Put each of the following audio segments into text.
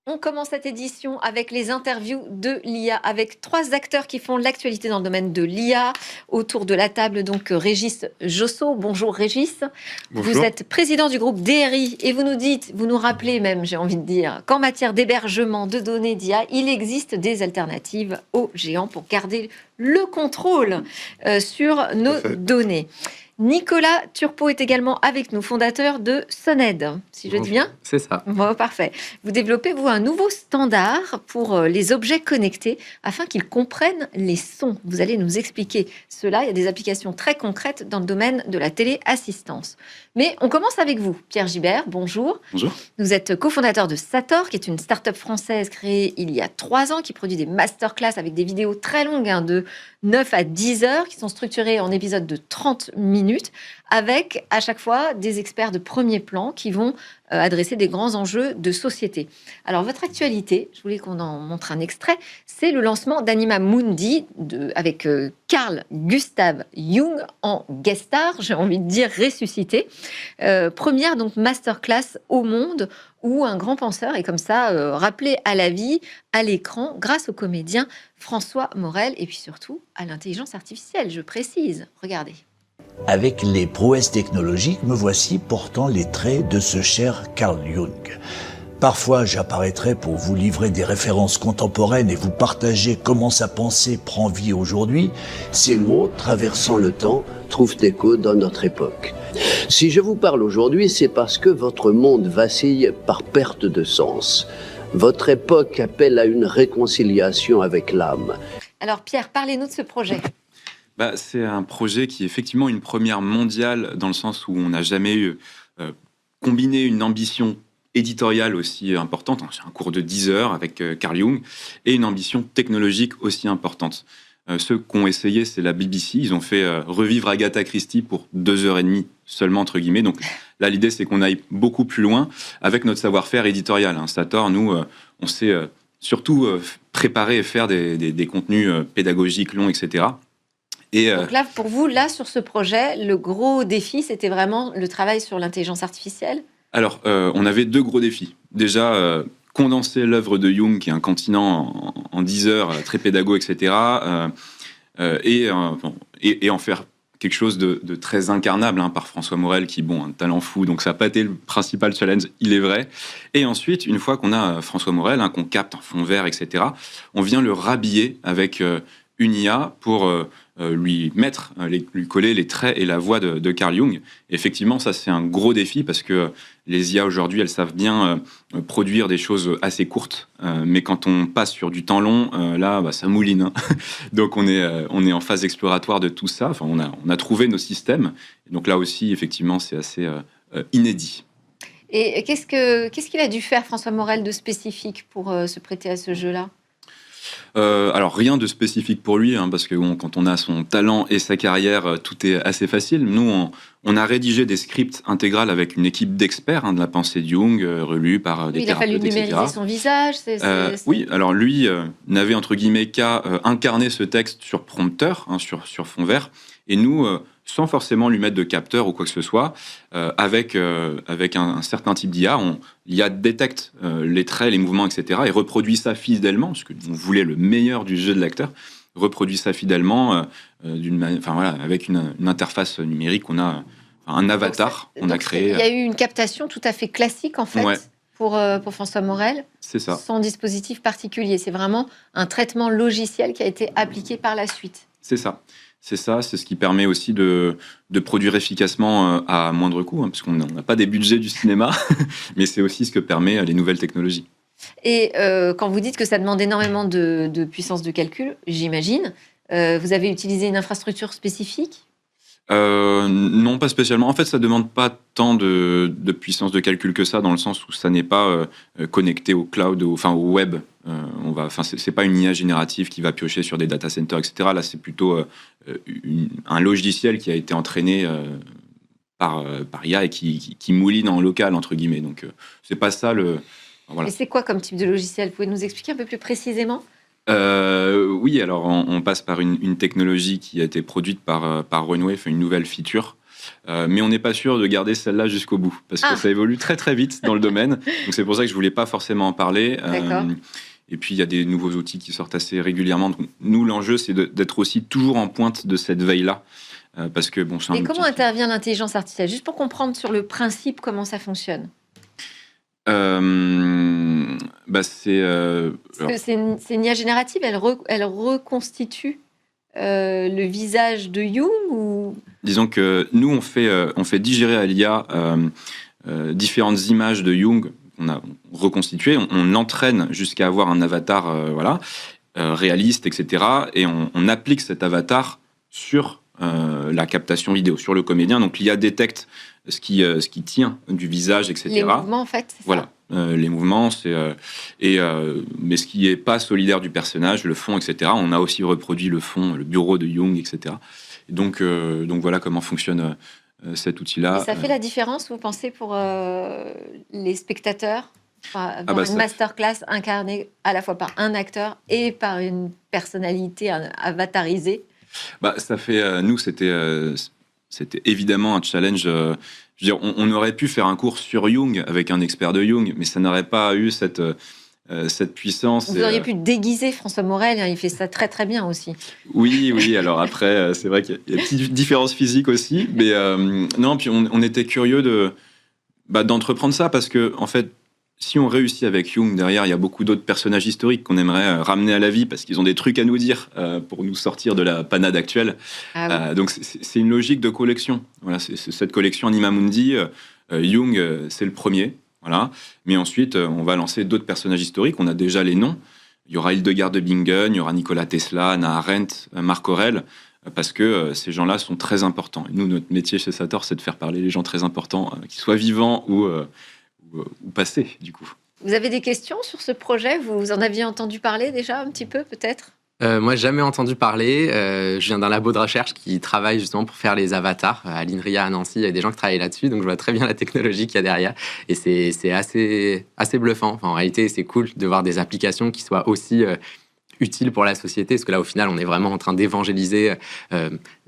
On commence cette édition avec les interviews de l'IA, avec 3 acteurs qui font l'actualité dans le domaine de l'IA. Autour de la table, donc, Régis Josso. Bonjour Régis. Vous Bonjour. êtes président du groupe DRI et vous nous rappelez même, j'ai envie de dire, qu'en matière d'hébergement de données d'IA, il existe des alternatives aux géants pour garder le contrôle sur nos données. Nicolas Turpot est également avec nous, fondateur de Soned, si je dis bien. C'est ça. Bon, parfait. Vous développez, vous, un nouveau standard pour les objets connectés afin qu'ils comprennent les sons. Vous allez nous expliquer cela. Il y a des applications très concrètes dans le domaine de la téléassistance. Mais on commence avec vous, Pierre Gibert. Bonjour. Bonjour. Vous êtes cofondateur de Sator, qui est une start-up française créée il y a 3 ans, qui produit des masterclass avec des vidéos très longues, de 9 à 10 heures, qui sont structurées en épisodes de 30 minutes, avec à chaque fois des experts de premier plan qui vont adresser des grands enjeux de société. Alors, votre actualité, je voulais qu'on en montre un extrait, c'est le lancement d'Anima Mundi avec Carl Gustav Jung en guest star, j'ai envie de dire ressuscité. Première donc masterclass au monde où un grand penseur est comme ça rappelé à la vie, à l'écran, grâce au comédien François Morel et puis surtout à l'intelligence artificielle, je précise. Regardez. Avec les prouesses technologiques, me voici portant les traits de ce cher Carl Jung. Parfois, j'apparaîtrai pour vous livrer des références contemporaines et vous partager comment sa pensée prend vie aujourd'hui. Ces mots, traversant le temps, trouvent écho dans notre époque. Si je vous parle aujourd'hui, c'est parce que votre monde vacille par perte de sens. Votre époque appelle à une réconciliation avec l'âme. Alors Pierre, parlez-nous de ce projet. C'est un projet qui est effectivement une première mondiale dans le sens où on n'a jamais eu combiné une ambition éditoriale aussi importante, c'est un cours de 10 heures avec Carl Jung, et une ambition technologique aussi importante. Ceux qui ont essayé, c'est la BBC, ils ont fait revivre Agatha Christie pour 2 heures et demie seulement, entre guillemets. Donc là, l'idée, c'est qu'on aille beaucoup plus loin avec notre savoir-faire éditorial. Sator, nous, on sait surtout préparer et faire des contenus pédagogiques longs, etc. Donc là, pour vous, sur ce projet, le gros défi, c'était vraiment le travail sur l'intelligence artificielle ? Alors, on avait 2 gros défis. Déjà, condenser l'œuvre de Jung, qui est un continent, en 10 heures, très pédago, etc. Et en faire quelque chose de très incarnable par François Morel, qui, un talent fou, donc ça n'a pas été le principal challenge, il est vrai. Et ensuite, une fois qu'on a François Morel, qu'on capte en fond vert, etc., on vient le rhabiller avec une IA pour lui coller les traits et la voix de Carl Jung. Et effectivement, ça, c'est un gros défi parce que les IA aujourd'hui, elles savent bien produire des choses assez courtes, mais quand on passe sur du temps long, là, ça mouline. Donc, on est en phase exploratoire de tout ça. Enfin, on a trouvé nos systèmes. Et donc là aussi, effectivement, c'est assez inédit. Et qu'est-ce qu'il a dû faire, François Morel, de spécifique pour se prêter à ce jeu-là ? Alors rien de spécifique pour lui, parce que quand on a son talent et sa carrière, tout est assez facile. Nous, on a rédigé des scripts intégrales avec une équipe d'experts de la pensée de Jung, relus par des thérapeutes, etc. Il a fallu numériser son visage. Oui, alors lui n'avait entre guillemets qu'à incarner ce texte sur prompteur, sur fond vert, et nous, sans forcément lui mettre de capteur ou quoi que ce soit, avec un certain type d'IA, l'IA détecte les traits, les mouvements, etc., et reproduit ça fidèlement, parce qu'on voulait le meilleur du jeu de l'acteur, reproduit ça fidèlement avec une interface numérique. On a un avatar qu'on a créé. Il y a eu une captation tout à fait classique, en fait, pour François Morel. C'est ça. Sans dispositif particulier. C'est vraiment un traitement logiciel qui a été appliqué par la suite. C'est ça. C'est ce qui permet aussi de produire efficacement à moindre coût, parce qu'on n'a pas des budgets du cinéma, mais c'est aussi ce que permet les nouvelles technologies. Et quand vous dites que ça demande énormément de puissance de calcul, j'imagine, vous avez utilisé une infrastructure spécifique ? Non, pas spécialement. En fait, ça ne demande pas tant de puissance de calcul que ça, dans le sens où ça n'est pas connecté au cloud, au web. C'est pas une IA générative qui va piocher sur des data centers, etc. Là, c'est plutôt un logiciel qui a été entraîné par IA et qui mouline en local, entre guillemets. Donc, c'est pas ça le... Voilà. Et c'est quoi comme type de logiciel ? Vous pouvez nous expliquer un peu plus précisément ? Oui, alors on passe par une technologie qui a été produite par Runway, une nouvelle feature mais on n'est pas sûr de garder celle-là jusqu'au bout, parce que ça évolue très très vite dans le domaine. Donc c'est pour ça que je voulais pas forcément en parler. Et puis il y a des nouveaux outils qui sortent assez régulièrement. Donc, nous, l'enjeu, c'est d'être aussi toujours en pointe de cette veille-là. Parce que, bon, Et comment intervient l'intelligence artificielle? Juste pour comprendre sur le principe comment ça fonctionne. C'est une IA générative, elle reconstitue le visage de Jung ou... Disons que nous, on fait digérer à l'IA différentes images de Jung qu'on a reconstituées. On entraîne jusqu'à avoir un avatar réaliste, etc. Et on applique cet avatar sur la captation vidéo, sur le comédien. Donc l'IA détecte ce qui tient du visage, etc. Les mouvements, en fait, c'est voilà. Les mouvements, mais ce qui n'est pas solidaire du personnage, le fond, etc. On a aussi reproduit le fond, le bureau de Jung, etc. Et donc voilà comment fonctionne cet outil-là. Et ça fait la différence, vous pensez, pour les spectateurs, une masterclass incarnée à la fois par un acteur et par une personnalité avatarisée? Ça fait... nous, c'était évidemment un challenge... je veux dire, on aurait pu faire un cours sur Jung avec un expert de Jung, mais ça n'aurait pas eu cette puissance. Vous auriez pu déguiser François Morel, il fait ça très très bien aussi. Oui, alors après, c'est vrai qu'il y a une petite différence physique aussi, mais non, puis on était curieux d'entreprendre ça, parce que, en fait, si on réussit avec Jung, derrière, il y a beaucoup d'autres personnages historiques qu'on aimerait ramener à la vie, parce qu'ils ont des trucs à nous dire pour nous sortir de la panade actuelle. Donc c'est une logique de collection. Voilà, c'est cette collection Anima Mundi. Jung, c'est le premier. Voilà. Mais ensuite, on va lancer d'autres personnages historiques. On a déjà les noms. Il y aura Hildegard de Bingen, il y aura Nicolas Tesla, Hannah Arendt, Marc Aurèle, parce que ces gens-là sont très importants. Et nous, notre métier chez Sator, c'est de faire parler les gens très importants, qu'ils soient vivants ou passés, du coup. Vous avez des questions sur ce projet? Vous en aviez entendu parler déjà un petit peu, peut-être? Moi, jamais entendu parler. Je viens d'un labo de recherche qui travaille justement pour faire les avatars. À l'INRIA à Nancy, il y a des gens qui travaillent là-dessus, donc je vois très bien la technologie qu'il y a derrière. Et c'est assez bluffant. En réalité, c'est cool de voir des applications qui soient aussi utiles pour la société, parce que là, au final, on est vraiment en train d'évangéliser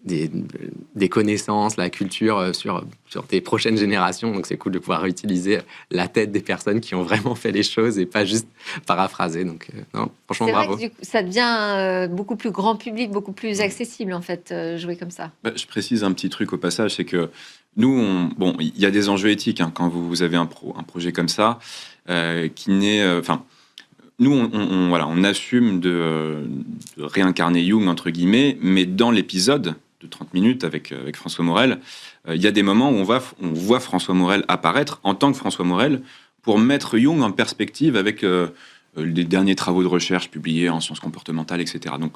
des connaissances, la culture sur des prochaines générations. Donc, c'est cool de pouvoir utiliser la tête des personnes qui ont vraiment fait les choses et pas juste paraphraser. Donc, non, franchement, bravo. C'est vrai que ça devient beaucoup plus grand public, beaucoup plus accessible, en fait, jouer comme ça. Je précise un petit truc au passage, c'est que nous, il y a des enjeux éthiques quand vous avez un projet comme ça, qui n'est... nous, on assume de réincarner Jung, entre guillemets, mais dans l'épisode de 30 minutes avec François Morel, il y a des moments où on voit François Morel apparaître en tant que François Morel pour mettre Jung en perspective avec les derniers travaux de recherche publiés en sciences comportementales, etc. Donc,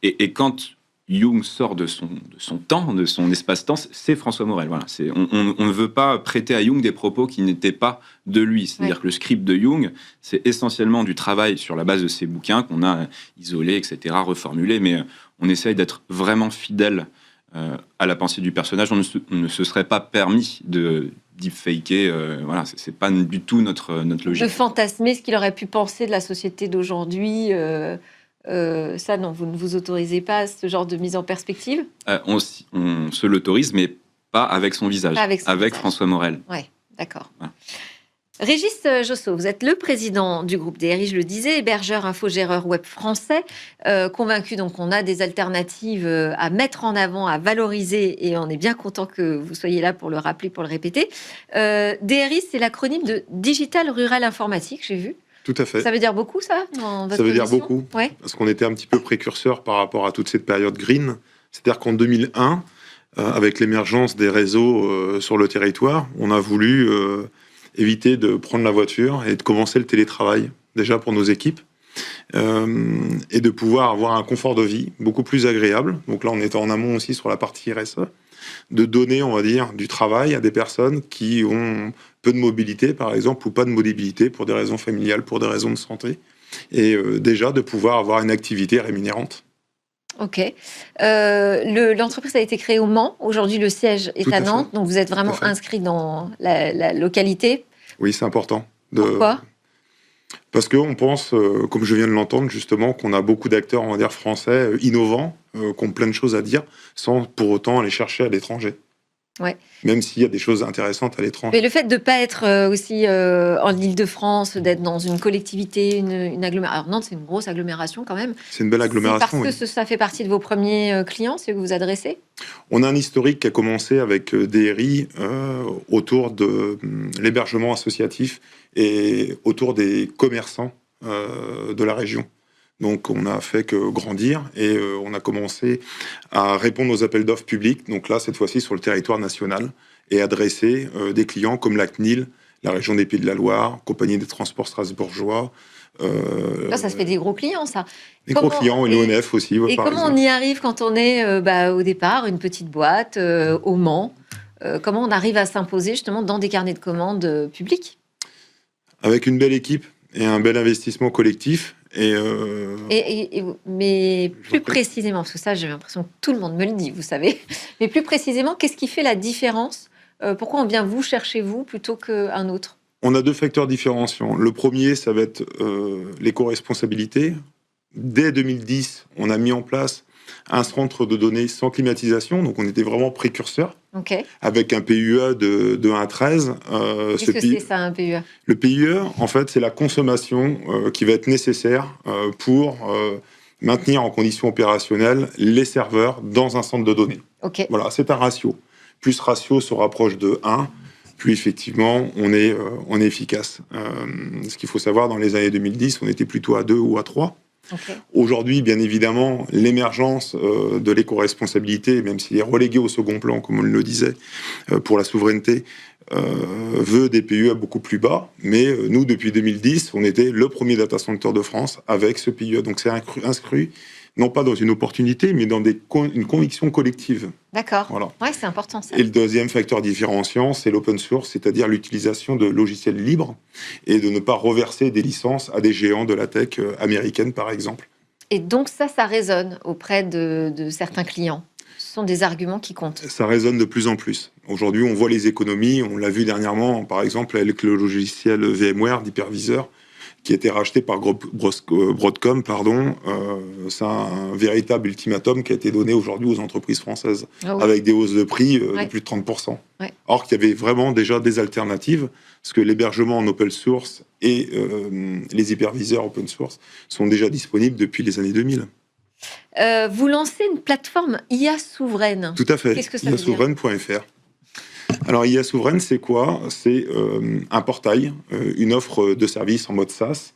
et quand Jung sort de son temps, de son espace-temps, c'est François Morel. Voilà, on ne veut pas prêter à Jung des propos qui n'étaient pas de lui. C'est-à-dire que le script de Jung, c'est essentiellement du travail sur la base de ses bouquins qu'on a isolés, etc., reformulés, mais on essaye d'être vraiment fidèle à la pensée du personnage. On ne se serait pas permis de deepfaker. Voilà, c'est pas du tout notre logique. De fantasmer ce qu'il aurait pu penser de la société d'aujourd'hui. Ça, non, vous ne vous autorisez pas ce genre de mise en perspective? On se l'autorise, mais pas avec son visage, avec François Morel. Oui, d'accord. Voilà. Régis Josso, vous êtes le président du groupe DRI, je le disais, hébergeur, infogéreur web français, convaincu donc qu'on a des alternatives à mettre en avant, à valoriser, et on est bien content que vous soyez là pour le rappeler, pour le répéter. DRI, c'est l'acronyme de Digital Rural Informatique, j'ai vu. Tout à fait. Ça veut dire beaucoup, ça, dans votre Ça veut dire position? beaucoup, ouais. Parce qu'on était un petit peu précurseur par rapport à toute cette période green. C'est-à-dire qu'en 2001, avec l'émergence des réseaux sur le territoire, on a voulu éviter de prendre la voiture et de commencer le télétravail, déjà pour nos équipes, et de pouvoir avoir un confort de vie beaucoup plus agréable. Donc là, on était en amont aussi sur la partie RSE, de donner, on va dire, du travail à des personnes qui ont peu de mobilité, par exemple, ou pas de mobilité pour des raisons familiales, pour des raisons de santé, et déjà de pouvoir avoir une activité rémunérante. Ok. L'entreprise a été créée au Mans. Aujourd'hui, le siège est à Nantes. Donc, vous êtes vraiment inscrit dans la localité. Oui, c'est important. Pourquoi ? Parce qu'on pense, comme je viens de l'entendre, justement, qu'on a beaucoup d'acteurs, on va dire, français, innovants, qui ont plein de choses à dire, sans pour autant aller chercher à l'étranger. Ouais. Même s'il y a des choses intéressantes à l'étranger. Mais le fait de ne pas être aussi en Île-de-France, d'être dans une collectivité, une agglomération. Alors Nantes, c'est une grosse agglomération quand même. C'est une belle agglomération. C'est parce que ça fait partie de vos premiers clients, c'est que vous vous adressez? On a un historique qui a commencé avec DRI autour de l'hébergement associatif et autour des commerçants de la région. Donc on a fait que grandir et on a commencé à répondre aux appels d'offres publics, donc là cette fois-ci sur le territoire national, et adresser des clients comme la CNIL, la région des Pays de la Loire, Compagnie des Transports Strasbourgeois. Là, ça se fait des gros clients, ça. Des gros clients, et l'ONF aussi. Et par comment exemple. on y arrive quand on est au départ, une petite boîte au Mans comment on arrive à s'imposer justement dans des carnets de commandes publics? Avec une belle équipe et un bel investissement collectif. Mais plus précisément, parce que ça, j'ai l'impression que tout le monde me le dit, vous savez. Mais plus précisément, qu'est-ce qui fait la différence? Pourquoi on vient vous chercher, vous, plutôt qu'un autre? On a 2 facteurs différenciants. Le premier, ça va être l'éco-responsabilité. Dès 2010, on a mis en place un centre de données sans climatisation, donc on était vraiment précurseur, avec un PUE de 1 à 13. Qu'est-ce que c'est ça, un PUE? Le PUE, en fait, c'est la consommation qui va être nécessaire pour maintenir en condition opérationnelle les serveurs dans un centre de données. Voilà, c'est un ratio. Plus ce ratio se rapproche de 1, plus effectivement on est efficace. Ce qu'il faut savoir, dans les années 2010, on était plutôt à 2 ou à 3. Aujourd'hui, bien évidemment, l'émergence de l'éco-responsabilité, même s'il est relégué au second plan, comme on le disait, pour la souveraineté, veut des PUE beaucoup plus bas. Mais nous, depuis 2010, on était le premier data center de France avec ce PUE. Donc c'est inscrit, non pas dans une opportunité, mais dans une conviction collective. D'accord. Voilà. Ouais, c'est important ça. Et le deuxième facteur différenciant, c'est l'open source, c'est-à-dire l'utilisation de logiciels libres et de ne pas reverser des licences à des géants de la tech américaine, par exemple. Et donc ça résonne auprès de certains clients. Ce sont des arguments qui comptent. Ça résonne de plus en plus. Aujourd'hui, on voit les économies. On l'a vu dernièrement, par exemple, avec le logiciel VMware d'hyperviseur, qui a été racheté par Broadcom, c'est un véritable ultimatum qui a été donné aujourd'hui aux entreprises françaises, avec des hausses de prix de plus de 30%. Or qu'il y avait vraiment déjà des alternatives, parce que l'hébergement en open source et les hyperviseurs open source sont déjà disponibles depuis les années 2000. Vous lancez une plateforme IA souveraine. Tout à fait, Qu'est-ce que ça veut dire ? iasouveraine.fr. Alors, IA Souveraine, c'est quoi? C'est un portail, une offre de service en mode SaaS,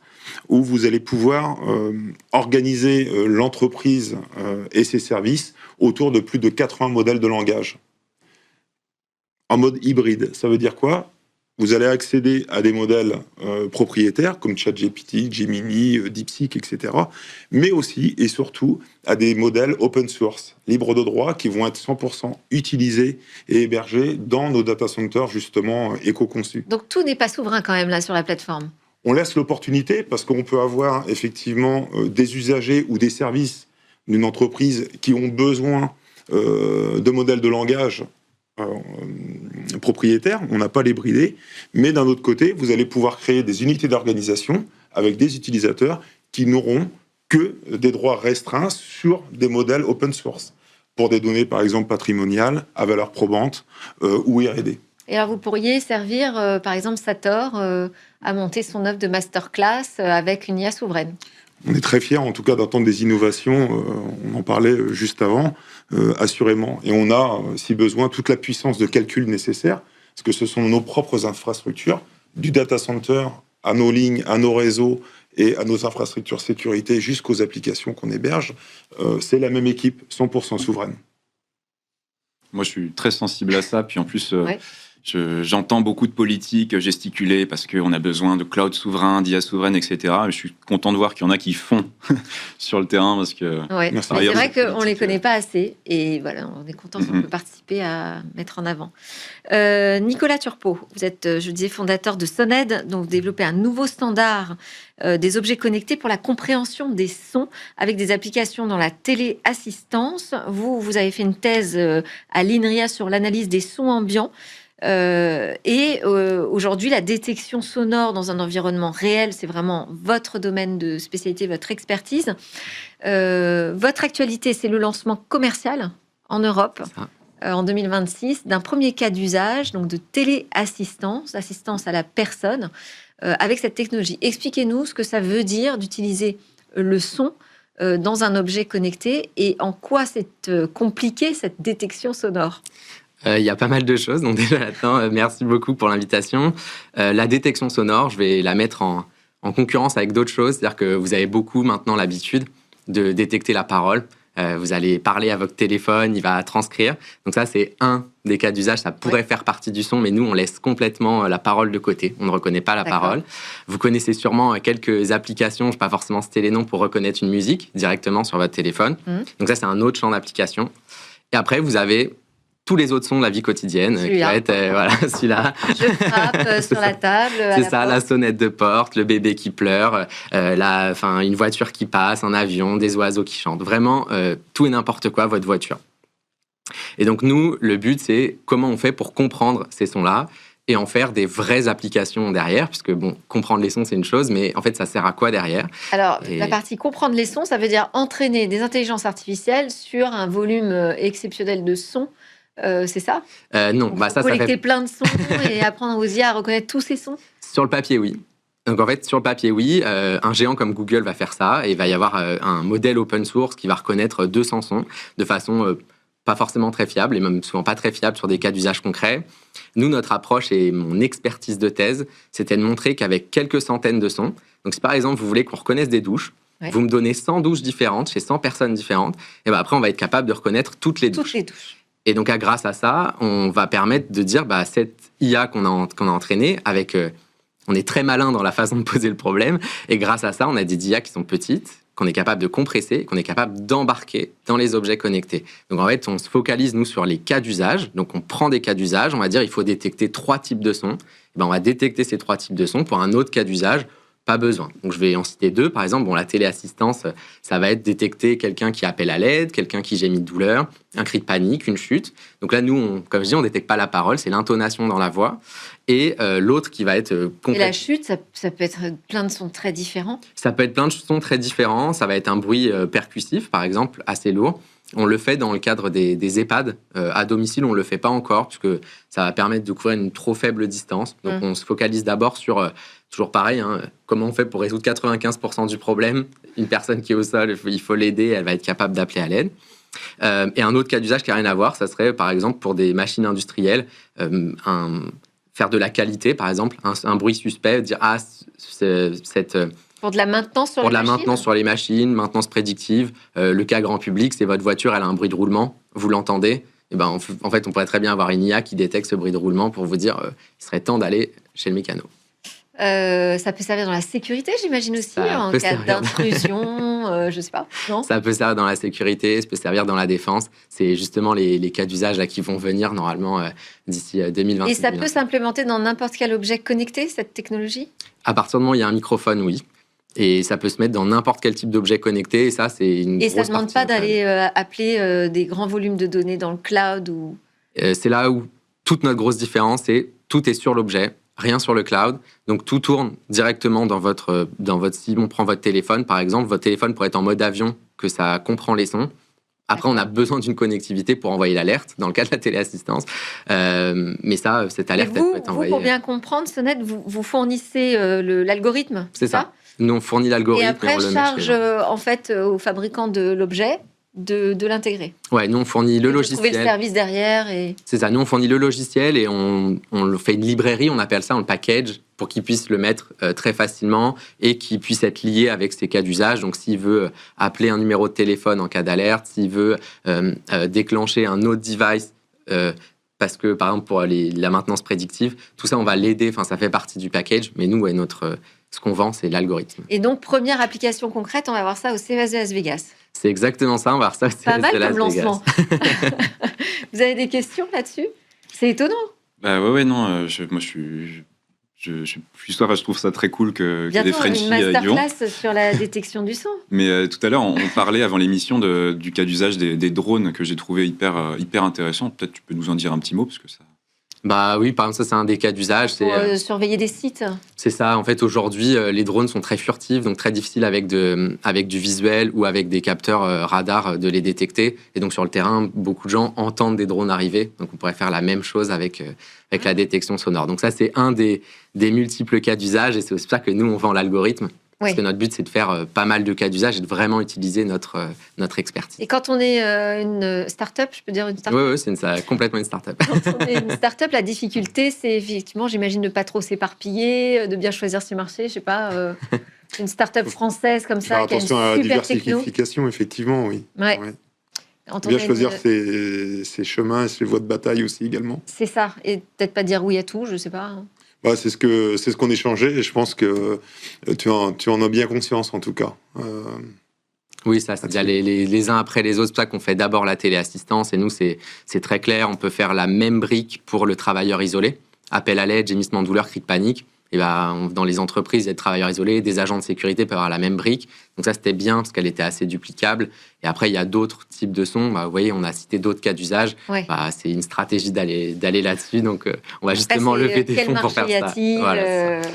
où vous allez pouvoir organiser l'entreprise et ses services autour de plus de 80 modèles de langage. En mode hybride, ça veut dire quoi? Vous allez accéder à des modèles propriétaires comme ChatGPT, Gemini, DeepSeek, etc. Mais aussi et surtout à des modèles open source, libres de droit, qui vont être 100% utilisés et hébergés dans nos data centers justement éco-conçus. Donc tout n'est pas souverain quand même là sur la plateforme. On laisse l'opportunité parce qu'on peut avoir effectivement des usagers ou des services d'une entreprise qui ont besoin de modèles de langage propriétaires, on n'a pas les brider, mais d'un autre côté, vous allez pouvoir créer des unités d'organisation avec des utilisateurs qui n'auront que des droits restreints sur des modèles open source, pour des données par exemple patrimoniales, à valeur probante ou R&D. Et alors vous pourriez servir par exemple Sator à monter son offre de masterclass avec une IA souveraine. On est très fiers, en tout cas, d'entendre des innovations. On en parlait juste avant, assurément. Et on a, si besoin, toute la puissance de calcul nécessaire, parce que ce sont nos propres infrastructures, du data center à nos lignes, à nos réseaux et à nos infrastructures sécurité jusqu'aux applications qu'on héberge. C'est la même équipe, 100% souveraine. Moi, je suis très sensible à ça. Puis en plus... J'entends beaucoup de politiques gesticuler parce qu'on a besoin de cloud souverain, d'IA souveraine, etc. Je suis content de voir qu'il y en a qui font sur le terrain parce que... C'est vrai qu'on ne les connaît pas assez et voilà, on est content si on peut participer à mettre en avant. Nicolas Turpot, vous êtes, je disais, fondateur de Soned, donc vous développez un nouveau standard des objets connectés pour la compréhension des sons avec des applications dans la téléassistance. Vous avez fait une thèse à l'INRIA sur l'analyse des sons ambiants. Aujourd'hui, la détection sonore dans un environnement réel, c'est vraiment votre domaine de spécialité, votre expertise. Votre actualité, c'est le lancement commercial en Europe en 2026 d'un premier cas d'usage, donc de téléassistance, assistance à la personne, avec cette technologie. Expliquez-nous ce que ça veut dire d'utiliser le son dans un objet connecté et en quoi c'est compliqué cette détection sonore. Il y a pas mal de choses, donc déjà là-dedans, merci beaucoup pour l'invitation. La détection sonore, je vais la mettre en concurrence avec d'autres choses, c'est-à-dire que vous avez beaucoup maintenant l'habitude de détecter la parole. Vous allez parler à votre téléphone, il va transcrire. Donc ça, c'est un des cas d'usage. Ça pourrait faire partie du son, mais nous, on laisse complètement la parole de côté. On ne reconnaît pas la parole. Vous connaissez sûrement quelques applications, je ne vais pas forcément citer les noms, pour reconnaître une musique directement sur votre téléphone. Donc ça, c'est un autre champ d'application. Et après, vous avez tous les autres sons de la vie quotidienne. Qui va être, voilà, celui-là. Je frappe sur la table. C'est ça, la sonnette de porte, le bébé qui pleure, une voiture qui passe, un avion, des oiseaux qui chantent. Vraiment, tout et n'importe quoi, votre voiture. Et donc, nous, le but, c'est comment on fait pour comprendre ces sons-là et en faire des vraies applications derrière, puisque, bon, comprendre les sons, c'est une chose, mais en fait, ça sert à quoi derrière ? Alors, la partie comprendre les sons, ça veut dire entraîner des intelligences artificielles sur un volume exceptionnel de sons. C'est ça ? Non, ça collecter plein de sons et apprendre aux IA à reconnaître tous ces sons ? Sur le papier, oui. Donc en fait, sur le papier, oui, un géant comme Google va faire ça et il va y avoir un modèle open source qui va reconnaître 200 sons de façon pas forcément très fiable et même souvent pas très fiable sur des cas d'usage concrets. Nous, notre approche et mon expertise de thèse, c'était de montrer qu'avec quelques centaines de sons, donc si par exemple vous voulez qu'on reconnaisse des douches, vous me donnez 100 douches différentes chez 100 personnes différentes, et après on va être capable de reconnaître toutes les douches. Et donc, grâce à ça, on va permettre de dire, cette IA qu'on a entraînée, on est très malin dans la façon de poser le problème, et grâce à ça, on a des IA qui sont petites, qu'on est capable de compresser, qu'on est capable d'embarquer dans les objets connectés. Donc, en fait, on se focalise, nous, sur les cas d'usage. Donc, on prend des cas d'usage, on va dire, il faut détecter 3 types de sons. On va détecter ces 3 types de sons pour un autre cas d'usage. Pas besoin. Donc, je vais en citer 2. Par exemple, la téléassistance, ça va être détecter quelqu'un qui appelle à l'aide, quelqu'un qui gémit de douleur, un cri de panique, une chute. Donc là, nous, comme je dis, on ne détecte pas la parole, c'est l'intonation dans la voix. Et l'autre qui va être... Et la chute, ça peut être plein de sons très différents ? Ça peut être plein de sons très différents. Ça va être un bruit percussif, par exemple, assez lourd. On le fait dans le cadre des EHPAD. À domicile, on ne le fait pas encore, puisque ça va permettre de couvrir une trop faible distance. Donc, on se focalise d'abord sur... toujours pareil, comment on fait pour résoudre 95% du problème ? Une personne qui est au sol, il faut l'aider, elle va être capable d'appeler à l'aide. Et un autre cas d'usage qui n'a rien à voir, ça serait par exemple pour des machines industrielles, faire de la qualité, par exemple, un bruit suspect, dire pour de la maintenance sur les machines ? Pour de la maintenance sur les machines, maintenance prédictive. Le cas grand public, c'est votre voiture, elle a un bruit de roulement, vous l'entendez. Et en fait, on pourrait très bien avoir une IA qui détecte ce bruit de roulement pour vous dire il serait temps d'aller chez le mécano. Ça peut servir dans la sécurité, j'imagine aussi, en cas d'intrusion, je ne sais pas. Non ? Ça peut servir dans la sécurité, ça peut servir dans la défense. C'est justement les cas d'usage là, qui vont venir normalement d'ici 2020. Et ça peut s'implémenter dans n'importe quel objet connecté, cette technologie ? À partir du moment où il y a un microphone, oui. Et ça peut se mettre dans n'importe quel type d'objet connecté. Et ça, c'est une grosse partie. Et ça ne demande pas d'aller appeler des grands volumes de données dans le cloud ou... C'est là où toute notre grosse différence, c'est tout est sur l'objet. Rien sur le cloud, donc tout tourne directement dans votre. Si on prend votre téléphone, par exemple, votre téléphone pourrait être en mode avion, que ça comprend les sons. Après, on a besoin d'une connectivité pour envoyer l'alerte, dans le cas de la téléassistance. Mais ça, cette alerte, elle peut être envoyée. Vous, pour bien comprendre, Sonnette, vous fournissez l'algorithme, c'est ça. Nous, on fournit l'algorithme. Et après, charge en fait au fabricant de l'objet de l'intégrer. Ouais, nous on fournit le logiciel. Trouver le service derrière et. C'est ça, nous on fournit le logiciel et on fait une librairie, on appelle ça, on le package pour qu'il puisse le mettre très facilement et qu'il puisse être lié avec ses cas d'usage. Donc s'il veut appeler un numéro de téléphone en cas d'alerte, s'il veut déclencher un autre device parce que par exemple pour la maintenance prédictive, tout ça on va l'aider. Enfin ça fait partie du package, mais nous ce qu'on vend, c'est l'algorithme. Et donc, première application concrète, on va voir ça au CES de Las Vegas. C'est exactement ça, on va voir ça au CES de Las Vegas. Pas mal comme lancement. Vous avez des questions là-dessus ? C'est étonnant. Non. Je trouve ça très cool que des Frenchies une masterclass sur la détection du son. Mais tout à l'heure, on parlait avant l'émission du cas d'usage des drones que j'ai trouvé hyper intéressant. Peut-être tu peux nous en dire un petit mot parce que ça. Bah oui, par exemple, ça c'est un des cas d'usage. Pour surveiller des sites. C'est ça. En fait, aujourd'hui, les drones sont très furtifs, donc très difficile avec du visuel ou avec des capteurs radar de les détecter. Et donc sur le terrain, beaucoup de gens entendent des drones arriver. Donc on pourrait faire la même chose avec la détection sonore. Donc ça, c'est un des multiples cas d'usage, et c'est aussi pour ça que nous on vend l'algorithme. Parce que notre but, c'est de faire pas mal de cas d'usage et de vraiment utiliser notre expertise. Et quand on est une start-up, je peux dire une start-up? Oui, c'est complètement une start-up. Quand on est une start-up, la difficulté, c'est effectivement, j'imagine, de ne pas trop s'éparpiller, de bien choisir ses marchés. Je sais pas, une start-up française comme ça, qui a une attention à la super techno. diversification, effectivement, oui. Ouais. Bien choisir ses chemins et ses voies de bataille aussi également. C'est ça. Et peut-être pas dire oui à tout, je sais pas. Bah, c'est ce qu'on échangeait, et je pense que tu en as bien conscience en tout cas. Oui, ça, c'est-à-dire les uns après les autres. C'est pour ça qu'on fait d'abord la téléassistance, et nous, c'est très clair. On peut faire la même brique pour le travailleur isolé. Appel à l'aide, gémissement de douleur, cri de panique. Et dans les entreprises, il y a des travailleurs isolés, des agents de sécurité peuvent avoir la même brique. Donc ça, c'était bien parce qu'elle était assez duplicable. Et après, il y a d'autres types de sons. Vous voyez, on a cité d'autres cas d'usage. Ouais. C'est une stratégie d'aller là-dessus. Donc, on va justement lever des fonds pour faire ça.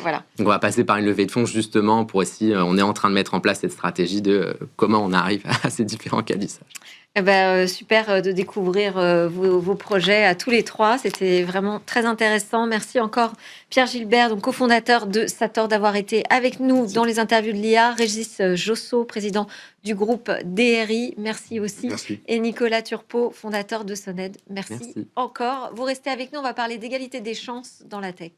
Voilà. Donc, on va passer par une levée de fonds justement pour aussi. On est en train de mettre en place cette stratégie de comment on arrive à ces différents cas d'usage. Super de découvrir vos projets à tous les trois. C'était vraiment très intéressant. Merci encore Pierre Gilbert, donc cofondateur de Sator, d'avoir été avec nous dans les interviews de l'IA. Régis Josso, président du groupe DRI. Merci aussi. Merci. Et Nicolas Turpot, fondateur de Soned. Merci encore. Vous restez avec nous. On va parler d'égalité des chances dans la tech.